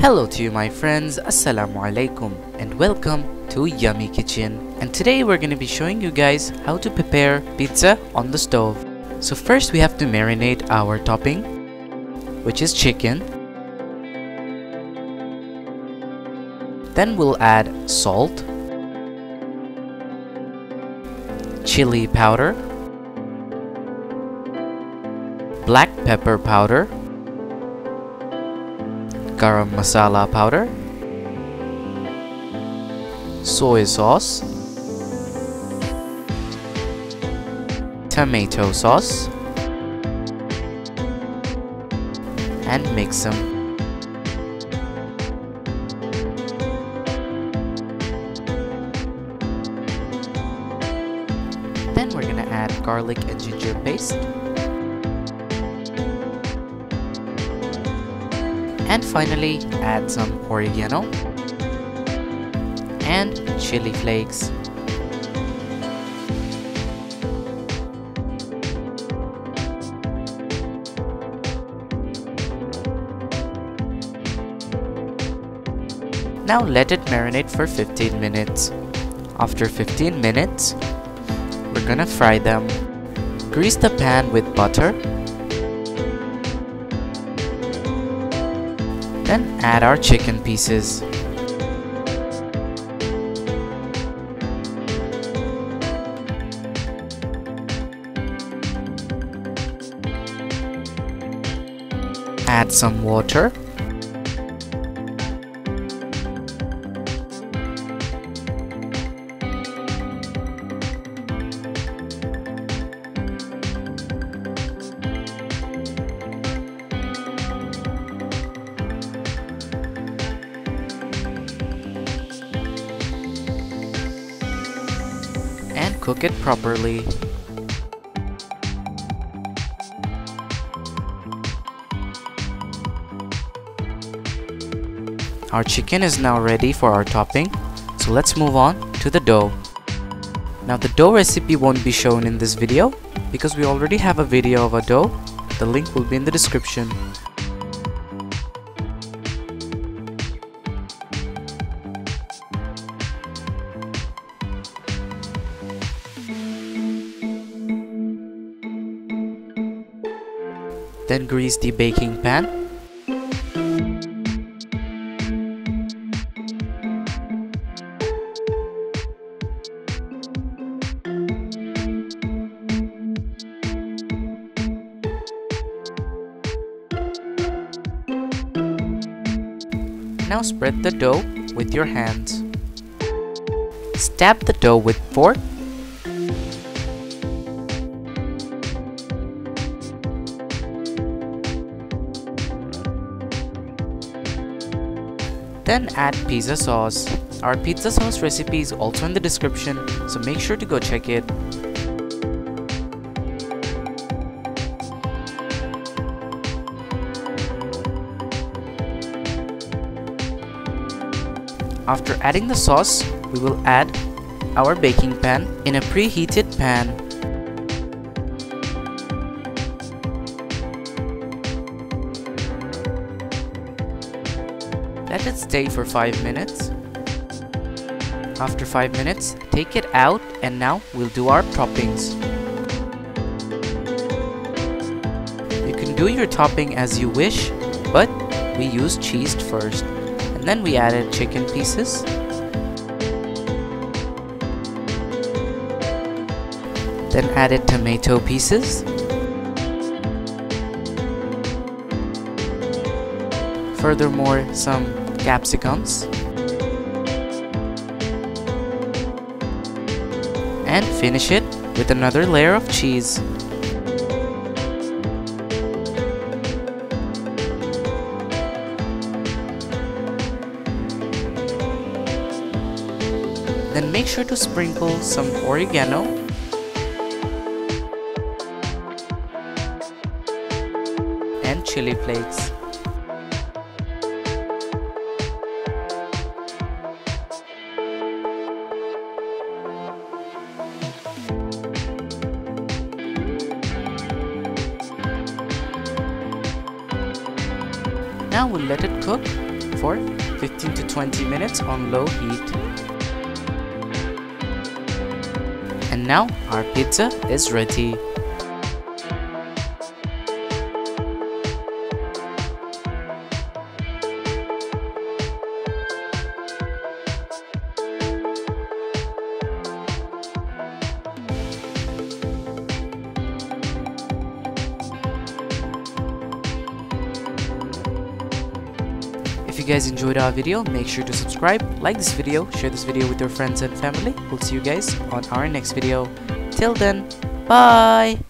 Hello to you my friends, Assalamu alaikum and welcome to Yummy Kitchen. And today we're going to be showing you guys how to prepare pizza on the stove. So first we have to marinate our topping, which is chicken. Then we'll add salt, chili powder, black pepper powder, garam masala powder, soy sauce, tomato sauce, and mix them. Then we're gonna add garlic and ginger paste. And finally, add some oregano and chili flakes. Now let it marinate for 15 minutes. After 15 minutes, we're gonna fry them. Grease the pan with butter. Then add our chicken pieces. Add some water. And cook it properly. Our chicken is now ready for our topping, so let's move on to the dough. Now the dough recipe won't be shown in this video because we already have a video of a dough. The link will be in the description. Then grease the baking pan. Now spread the dough with your hands. Stab the dough with fork. Then add pizza sauce. Our pizza sauce recipe is also in the description, so make sure to go check it. After adding the sauce, we will add our baking pan in a preheated pan. Let it stay for 5 minutes. After 5 minutes, take it out and now we'll do our toppings. You can do your topping as you wish, but we used cheese first. And then we added chicken pieces. Then added tomato pieces. Furthermore, some capsicums. And finish it with another layer of cheese. Then make sure to sprinkle some oregano and chili flakes. Now we'll let it cook for 15 to 20 minutes on low heat. And now our pizza is ready. If you guys enjoyed our video, make sure to subscribe, like this video, share this video with your friends and family. We'll see you guys on our next video. Till then, bye!